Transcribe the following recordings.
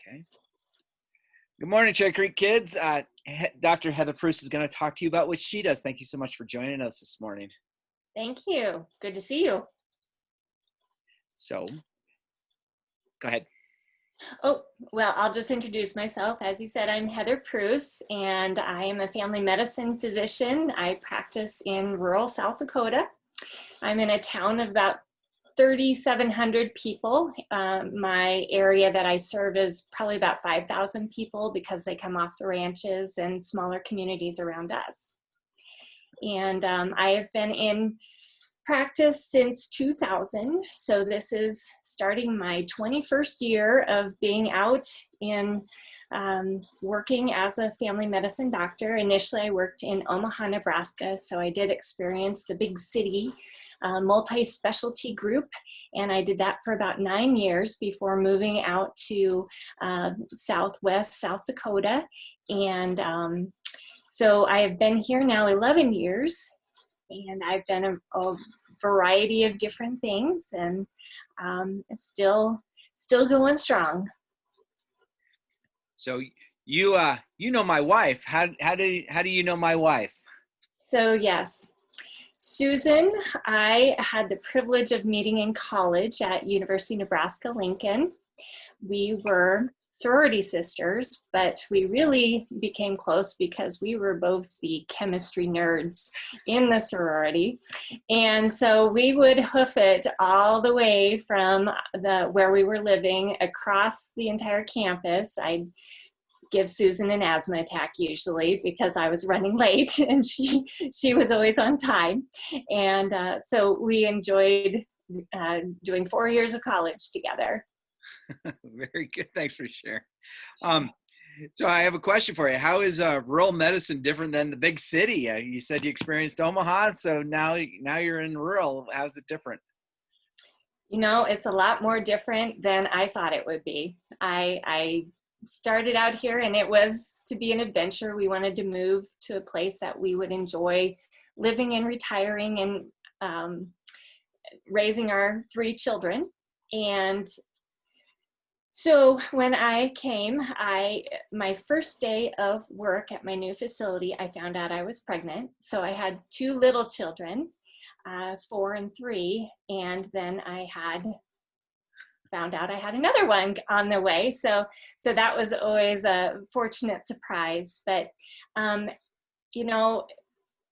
Okay. Good morning, Cherry Creek kids. Dr. Heather Preuss is going to talk to you about what she does. Thank you so much for joining us this morning. Thank you. Good to see you. So, go ahead. Oh, well, I'll just introduce myself. As you said, I'm Heather Preuss, and I am a family medicine physician. I practice in rural South Dakota. I'm in a town of about 3,700 people. My area that I serve is probably about 5,000 people because they come off the ranches and smaller communities around us. And I have been in practice since 2000, so this is starting my 21st year of being out in working as a family medicine doctor. Initially I worked in Omaha, Nebraska, so I did experience the big city multi-specialty group, and I did that for about 9 years before moving out to Southwest South Dakota. And so I have been here now 11 years, and I've done a variety of different things, and it's still going strong. So you know my wife. How do you know my wife? So yes, Susan, I had the privilege of meeting in college at University of Nebraska-Lincoln. We were sorority sisters, but we really became close because we were both the chemistry nerds in the sorority. And so we would hoof it all the way from where we were living across the entire campus. I'd give Susan an asthma attack usually because I was running late, and she was always on time. And so we enjoyed doing 4 years of college together. Very good. Thanks for sharing. So I have a question for you. How is rural medicine different than the big city? You said you experienced Omaha, so now you're in rural. How's it different? You know, it's a lot more different than I thought it would be. I started out here and it was to be an adventure. We wanted to move to a place that we would enjoy living and retiring and raising our 3 children. And so when I came, my first day of work at my new facility, I found out I was pregnant. So I had 2 little children, 4 and 3, and then I found out I had another one on the way. So that was always a fortunate surprise. But you know,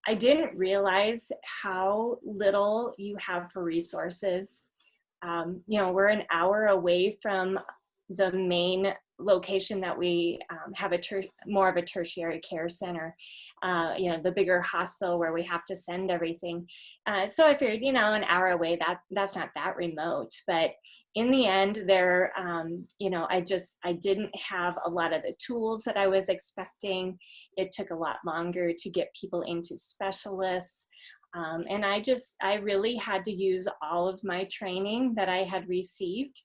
I didn't realize how little you have for resources. You know, we're an hour away from the main location that we have more of a tertiary care center, you know, the bigger hospital where we have to send everything. So I figured, you know, an hour away, that's not that remote. But in the end, you know, I didn't have a lot of the tools that I was expecting. It took a lot longer to get people into specialists. And I really had to use all of my training that I had received.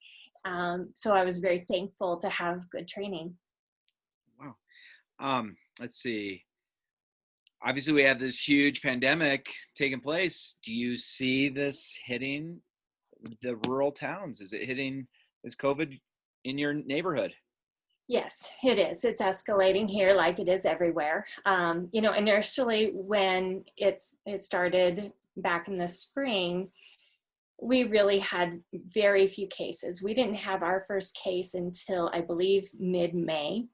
So I was very thankful to have good training. Wow. Let's see. Obviously, we have this huge pandemic taking place. Do you see this hitting the rural towns? Is COVID in your neighborhood? Yes, it is. It's escalating here like it is everywhere. You know, initially when it started back in the spring, we really had very few cases. We didn't have our first case until, I believe, mid-May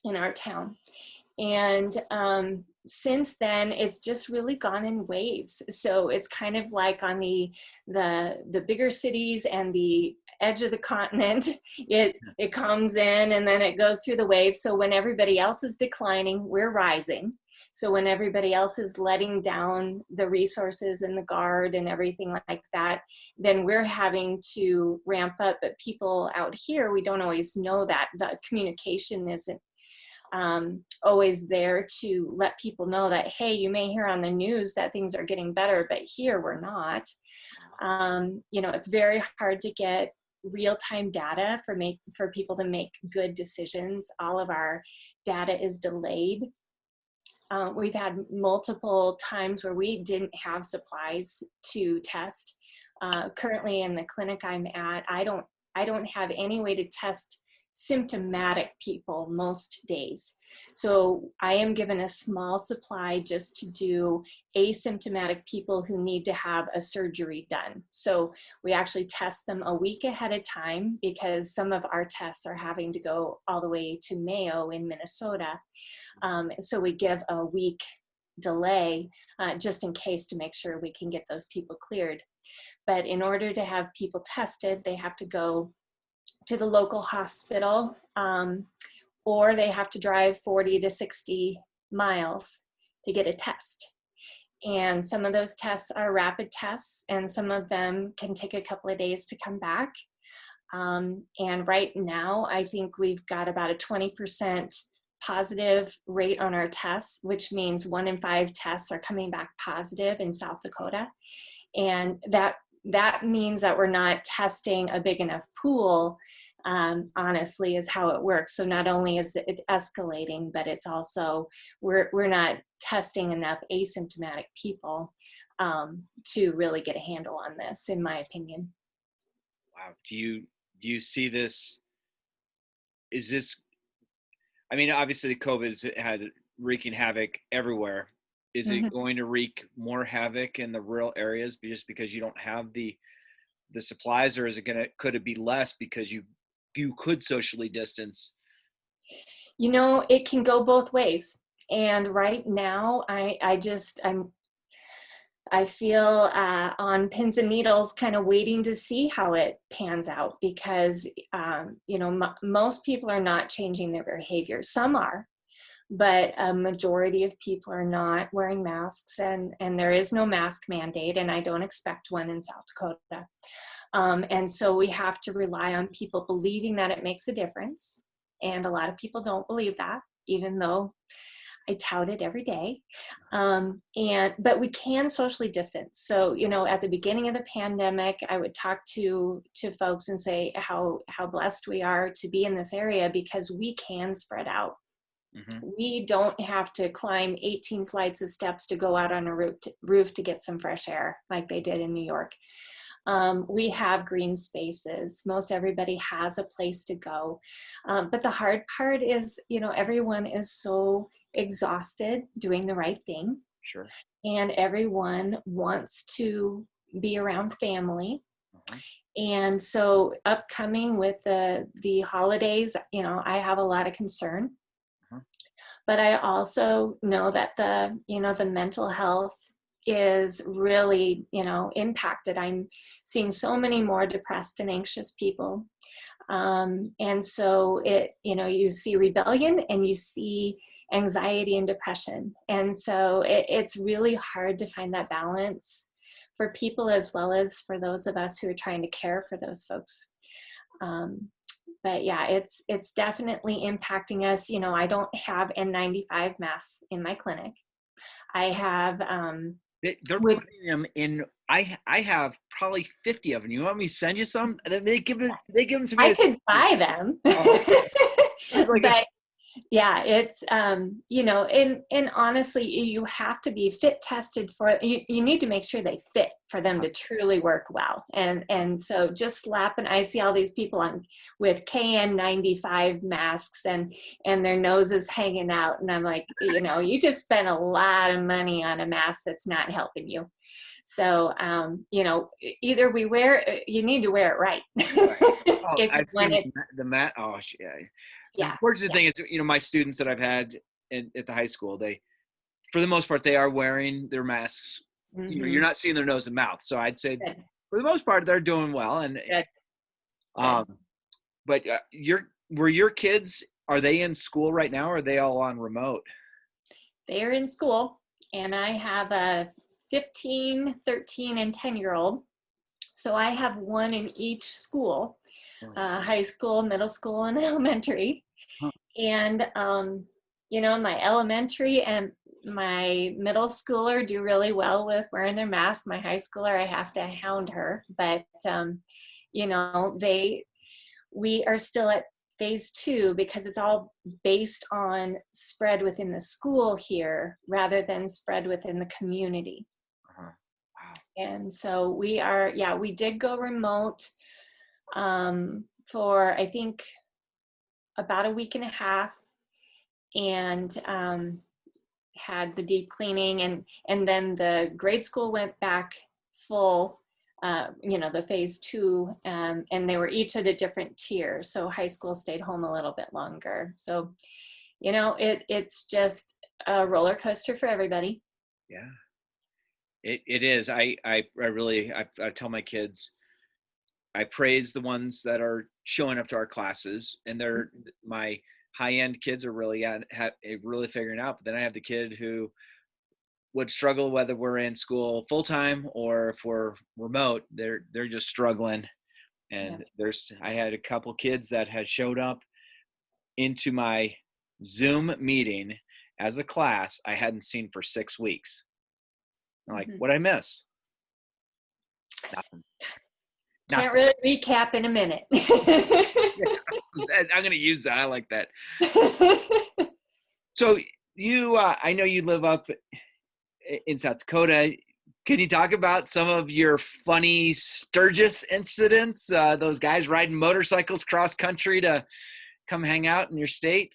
in our town. And since then, it's just really gone in waves. So it's kind of like on the bigger cities and the edge of the continent, it comes in and then it goes through the waves. So when everybody else is declining, we're rising. So when everybody else is letting down the resources and the guard and everything like that, then we're having to ramp up. But people out here, we don't always know that. The communication isn't always there to let people know that, hey, you may hear on the news that things are getting better, but here we're not. You know, it's very hard to get real-time data for people to make good decisions. All of our data is delayed. We've had multiple times where we didn't have supplies to test. Currently in the clinic I'm at, I don't have any way to test symptomatic people most days. So I am given a small supply just to do asymptomatic people who need to have a surgery done. So we actually test them a week ahead of time because some of our tests are having to go all the way to Mayo in Minnesota. So we give a week delay just in case, to make sure we can get those people cleared. But in order to have people tested, they have to go to the local hospital, or they have to drive 40 to 60 miles to get a test. And some of those tests are rapid tests, and some of them can take a couple of days to come back. And right now, I think we've got about a 20% positive rate on our tests, which means 1 in 5 tests are coming back positive in South Dakota. And that means that we're not testing a big enough pool, honestly, is how it works. So not only is it escalating, but it's also, we're not testing enough asymptomatic people to really get a handle on this, in my opinion. Wow. Do you see this? Is this? I mean, obviously, COVID has had wreaking havoc everywhere. Is it Mhm. going to wreak more havoc in the rural areas just because you don't have the supplies, or is it could it be less because you could socially distance? You know, it can go both ways. And right now, I feel on pins and needles, kind of waiting to see how it pans out, because you know, most people are not changing their behavior. Some are, but a majority of people are not wearing masks, and there is no mask mandate, and I don't expect one in South Dakota. And so we have to rely on people believing that it makes a difference. And a lot of people don't believe that, even though I tout it every day. But we can socially distance. So, you know, at the beginning of the pandemic, I would talk to folks and say how blessed we are to be in this area, because we can spread out. Hmm. We don't have to climb 18 flights of steps to go out on a roof to get some fresh air like they did in New York. We have green spaces. Most everybody has a place to go. But the hard part is, you know, everyone is so exhausted doing the right thing, Sure. and everyone wants to be around family. Uh-huh. And so upcoming with the holidays, you know, I have a lot of concern, Uh-huh. but I also know that the mental health is really, you know, impacted. I'm seeing so many more depressed and anxious people. And so you know, you see rebellion and you see anxiety and depression. And so it's really hard to find that balance for people, as well as for those of us who are trying to care for those folks. But yeah, it's definitely impacting us. You know, I don't have N95 masks in my clinic. I have They're with putting them in. I have probably 50 of them. You want me to send you some? They give them to me I as. could buy them. Oh, it's like But yeah, it's you know, and honestly, you have to be fit tested for, you need to make sure they fit for them to truly work well. And so just slapping, I see all these people on with KN95 masks, and their noses hanging out, and I'm like, you know, you just spent a lot of money on a mask that's not helping you. So you know, either you need to wear it right. right. Oh, If you I've want seen it. the mat. Oh, yeah. The Yeah, fortunate yeah. thing is, my students that I've had at the high school, for the most part, they are wearing their masks. You're Hmm. not seeing their nose and mouth. So I'd say Good, for the most part, they're doing well. And good, good. um, but were your kids, are they in school right now, or are they all on remote? They are in school, and I have a 15, 13, and 10-year-old. So I have one in each school, Oh, high school, middle school, and elementary. huh. And, you know, my elementary and my middle schooler do really well with wearing their mask. My high schooler, I have to hound her. But, you know, we are still at phase 2, because it's all based on spread within the school here rather than spread within the community. Uh-huh. Wow. And so we did go remote for, I think, about a week and a half, and had the deep cleaning, and then the grade school went back full, the phase 2, and they were each at a different tier. So high school stayed home a little bit longer. So, it's just a roller coaster for everybody. Yeah, it is. I tell my kids, I praise the ones that are showing up to our classes, and they're my high end kids are really really figuring out. But then I have the kid who would struggle whether we're in school full time or if we're remote. They're just struggling. Yeah. And I had a couple kids that had showed up into my Zoom meeting as a class I hadn't seen for 6 weeks. I'm like, what'd I miss? Nothing. Can't really recap in a minute. I'm going to use that. I like that. So I know you live up in South Dakota. Can you talk about some of your funny Sturgis incidents? Those guys riding motorcycles cross country to come hang out in your state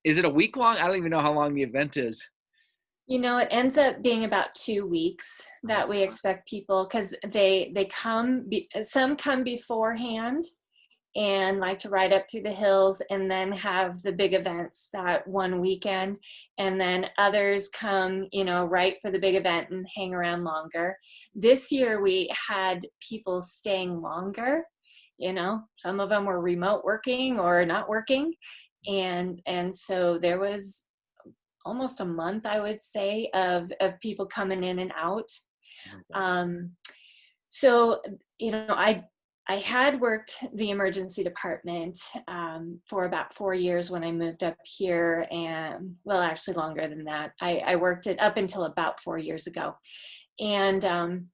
is it a week long? I don't even know how long the event is. It ends up being about 2 weeks that we expect people, because some come beforehand and like to ride up through the hills and then have the big events that one weekend. And then others come, right for the big event and hang around longer. This year we had people staying longer. Some of them were remote working or not working. And so there was almost a month, I would say, of people coming in and out. So, I had worked the emergency department for about 4 years when I moved up here, and well, actually longer than that. I worked it up until about 4 years ago. And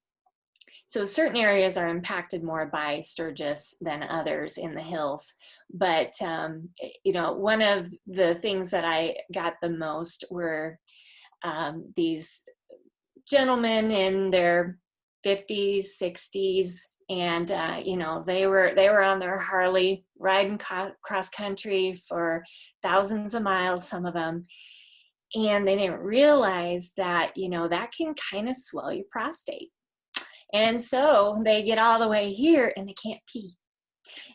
so certain areas are impacted more by Sturgis than others in the hills. But, one of the things that I got the most were these gentlemen in their 50s, 60s, and they were on their Harley riding cross country for thousands of miles, some of them, and they didn't realize that that can kind of swell your prostate. And so they get all the way here and they can't pee.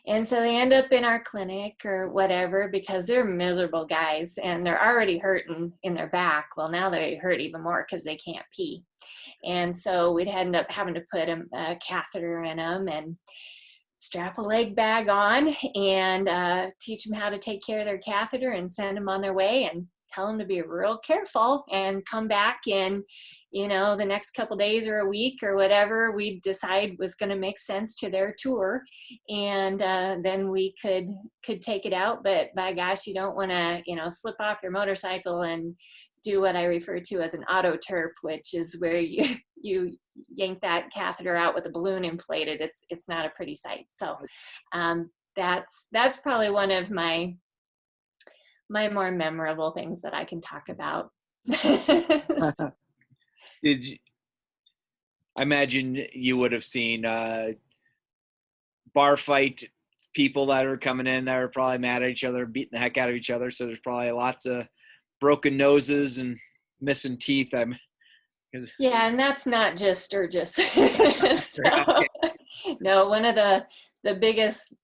And so they end up in our clinic or whatever, because they're miserable guys and they're already hurting in their back. Well, now they hurt even more because they can't pee. And so we'd end up having to put a catheter in them and strap a leg bag on and teach them how to take care of their catheter and send them on their way and tell them to be real careful and come back in, the next couple days or a week or whatever we decide was going to make sense to their tour. And then we could take it out. But by gosh, you don't want to, slip off your motorcycle and do what I refer to as an auto terp, which is where you yank that catheter out with a balloon inflated. It's not a pretty sight. So that's probably one of my more memorable things that I can talk about. I imagine you would have seen bar fight people that are coming in that are probably mad at each other, beating the heck out of each other. So there's probably lots of broken noses and missing teeth. Yeah, and that's not just Sturgis. So, no, one of the biggest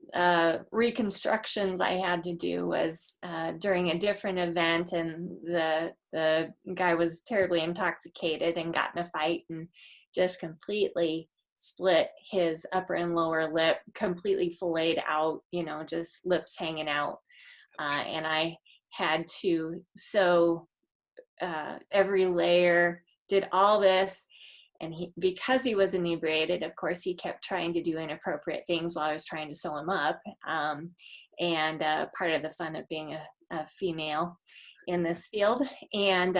reconstructions I had to do was during a different event, and the guy was terribly intoxicated and got in a fight and just completely split his upper and lower lip, completely filleted out, just lips hanging out. And I had to sew every layer, did all this. And because he was inebriated, of course, he kept trying to do inappropriate things while I was trying to sew him up. And part of the fun of being a female in this field. And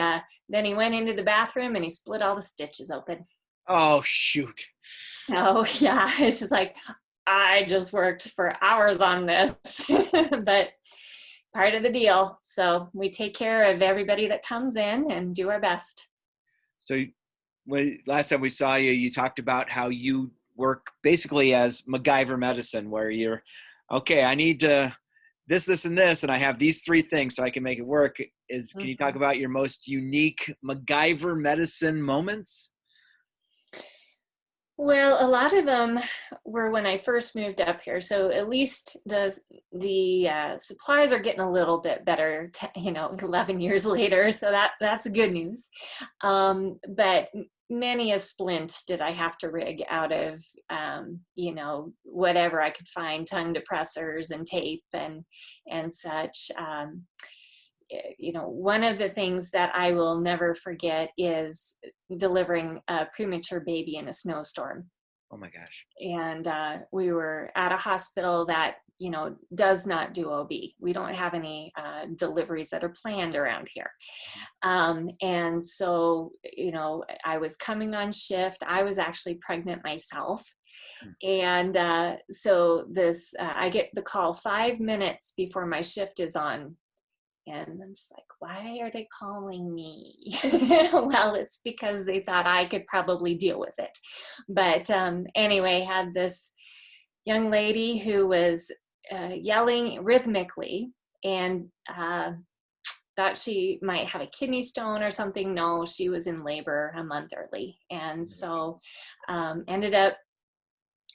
then he went into the bathroom and he split all the stitches open. Oh, shoot. So, yeah, it's just like, I just worked for hours on this, but part of the deal. So we take care of everybody that comes in and do our best. So last time we saw you, you talked about how you work basically as Macgyver medicine, where you're, okay, I need to this, and this, and I have these three things so I can make it work. Can you talk Mhm. about your most unique Macgyver medicine moments? Well, a lot of them were when I first moved up here. So at least the supplies are getting a little bit better, 11 years later. So that's good news. But many a splint did I have to rig out of, whatever I could find, tongue depressors and tape and such. One of the things that I will never forget is delivering a premature baby in a snowstorm. Oh my gosh. And we were at a hospital that, does not do OB. We don't have any deliveries that are planned around here. And so, I was coming on shift. I was actually pregnant myself. And so I get the call 5 minutes before my shift is on. And I'm just like, why are they calling me? Well, it's because they thought I could probably deal with it. But anyway, had this young lady who was yelling rhythmically and thought she might have a kidney stone or something. No, she was in labor a month early. And so ended up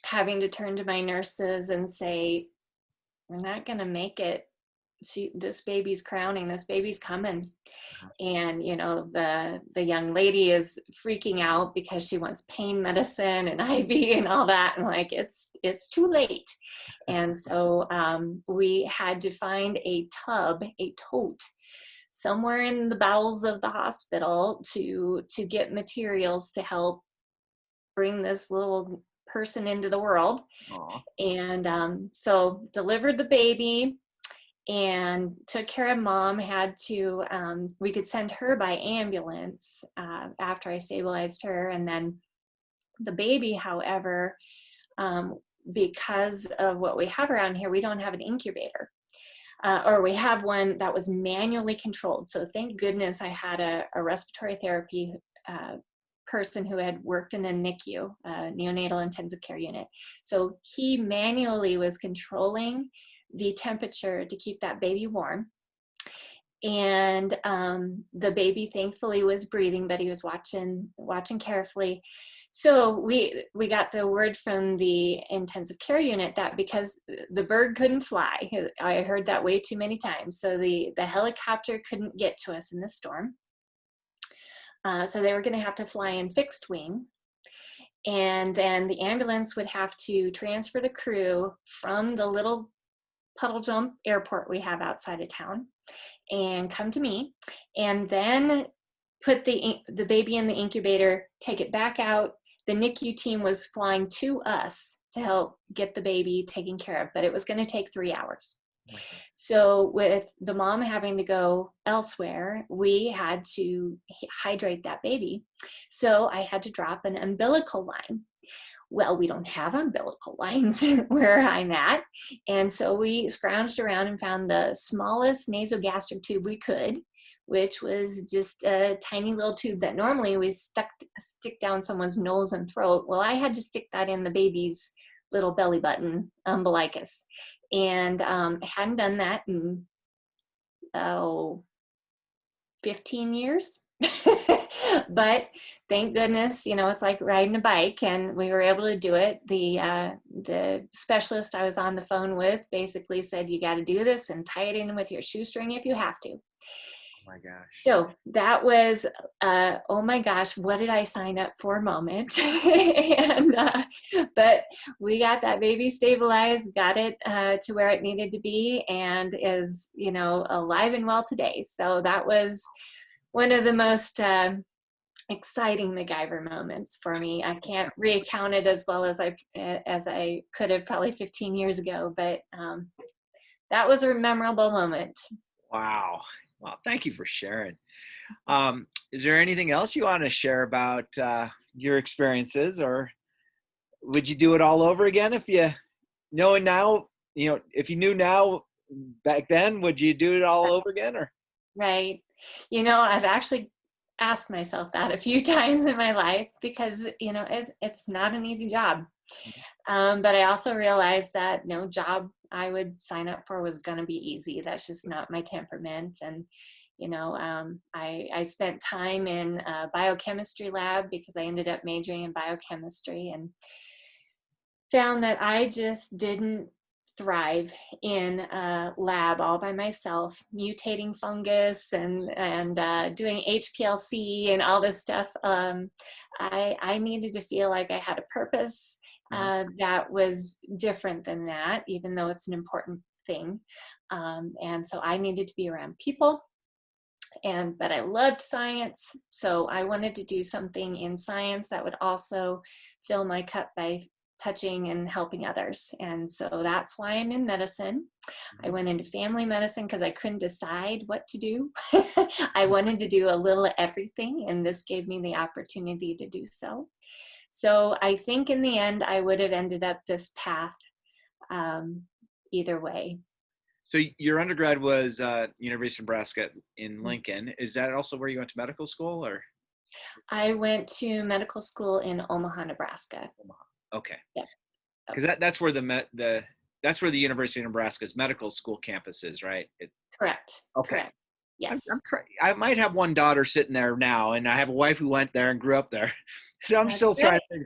having to turn to my nurses and say, we're not going to make it. This baby's crowning, this baby's coming. And the young lady is freaking out because she wants pain medicine and IV and all that, and like it's too late. And so we had to find a tote somewhere in the bowels of the hospital to get materials to help bring this little person into the world. Aw. And so delivered the baby and took care of mom. Had to we could send her by ambulance after I stabilized her. And then the baby, however, because of what we have around here, we don't have an incubator, or we have one that was manually controlled. So thank goodness I had a respiratory therapy person who had worked in a NICU, neonatal intensive care unit. So he manually was controlling the temperature to keep that baby warm. And the baby thankfully was breathing, but he was watching carefully. So we got the word from the intensive care unit that because the bird couldn't fly, I heard that way too many times. So the helicopter couldn't get to us in the storm. So they were going to have to fly in fixed wing. And then the ambulance would have to transfer the crew from the little Puddle Jump airport we have outside of town and come to me, and then put the baby in the incubator, take it back out. The NICU team was flying to us to help get the baby taken care of, but it was going to take 3 hours. So with the mom having to go elsewhere, we had to hydrate that baby. So I had to drop an umbilical line. Well, we don't have umbilical lines where I'm at. And so we scrounged around and found the smallest nasogastric tube we could, which was just a tiny little tube that normally we stick down someone's nose and throat. Well, I had to stick that in the baby's little belly button umbilicus. And I hadn't done that in 15 years. But thank goodness, it's like riding a bike, and we were able to do it. The specialist I was on the phone with basically said, you got to do this and tie it in with your shoestring if you have to. Oh my gosh. So that was, oh my gosh, what did I sign up for moment? But we got that baby stabilized, got it to where it needed to be, and is, alive and well today. So that was one of the most exciting Macgyver moments for me. I can't recount it as well as I could have probably 15 years ago, but that was a memorable moment. Wow. Well, thank you for sharing. Is there anything else you want to share about your experiences, or would you do it all over again if you know now, if you knew now back then, would you do it all over again? Or Right. I've actually asked myself that a few times in my life because, it's not an easy job. But I also realized that no job I would sign up for was going to be easy. That's just not my temperament. And, I spent time in a biochemistry lab because I ended up majoring in biochemistry, and found that I just didn't thrive in a lab all by myself, mutating fungus and doing HPLC and all this stuff. I needed to feel like I had a purpose that was different than that, even though it's an important thing. And so I needed to be around people. But I loved science, so I wanted to do something in science that would also fill my cup by touching and helping others. And so that's why I'm in medicine. I went into family medicine because I couldn't decide what to do. I wanted to do a little of everything, and this gave me the opportunity to do so. So I think in the end, I would have ended up this path either way. So your undergrad was University of Nebraska in Lincoln. Is that also where you went to medical school, or? I went to medical school in Omaha, Nebraska. Okay. Yeah. Because that's where that's where the University of Nebraska's medical school campus is, right? Correct. Okay. Correct. Yes. I might have one daughter sitting there now, and I have a wife who went there and grew up there. So I'm still trying to.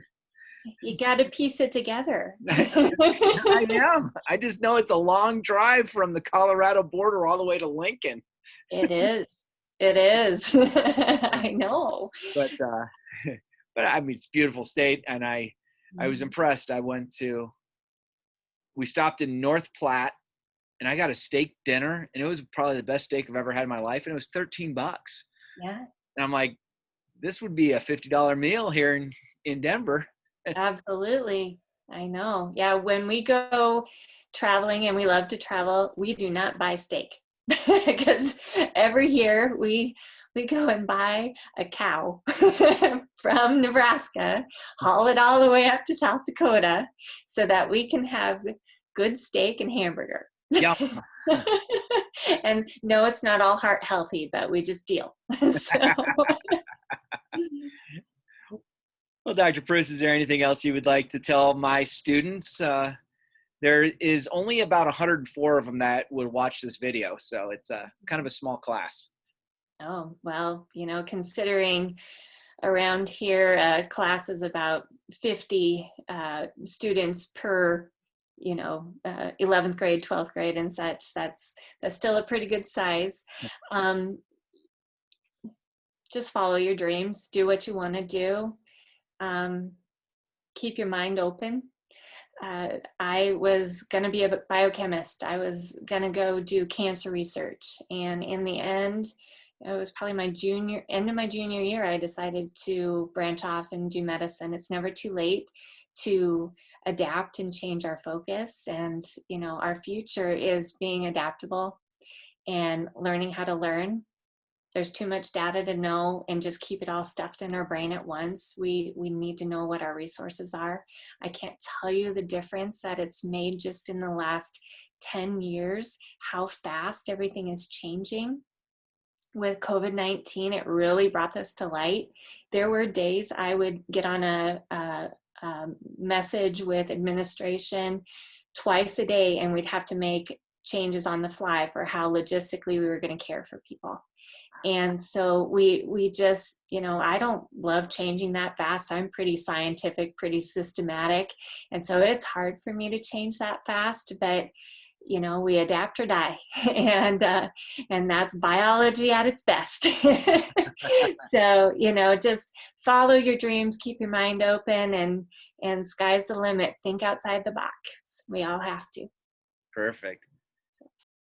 You got to piece it together. I am. I just know it's a long drive from the Colorado border all the way to Lincoln. It is. It is. I know. But I mean, it's a beautiful state, and I was impressed. We stopped in North Platte, and I got a steak dinner, and it was probably the best steak I've ever had in my life, and it was $13. Yeah. And I'm like, this would be a $50 meal here in Denver. Absolutely. I know. Yeah. When we go traveling, and we love to travel, we do not buy steak because every year we go and buy a cow from Nebraska, haul it all the way up to South Dakota so that we can have good steak and hamburger. Yeah. And no, it's not all heart healthy, but we just deal. Well, Dr. Preuss, is there anything else you would like to tell my students? There is only about 104 of them that would watch this video, so it's kind of a small class. Oh, well, considering around here, class is about 50 students per 11th grade, 12th grade and such. That's still a pretty good size. Just follow your dreams, do what you want to do. Keep your mind open. I was going to be a biochemist. I was going to go do cancer research. And in the end, it was probably end of my junior year, I decided to branch off and do medicine. It's never too late to adapt and change our focus. And, our future is being adaptable and learning how to learn. There's too much data to know and just keep it all stuffed in our brain at once. We need to know what our resources are. I can't tell you the difference that it's made just in the last 10 years, how fast everything is changing. With COVID-19, it really brought this to light. There were days I would get on a message with administration twice a day, and we'd have to make changes on the fly for how logistically we were going to care for people. And so we just, I don't love changing that fast. I'm pretty scientific, pretty systematic. And so it's hard for me to change that fast, but we adapt or die. And that's biology at its best. So, just follow your dreams, keep your mind open, and sky's the limit. Think outside the box. We all have to. Perfect.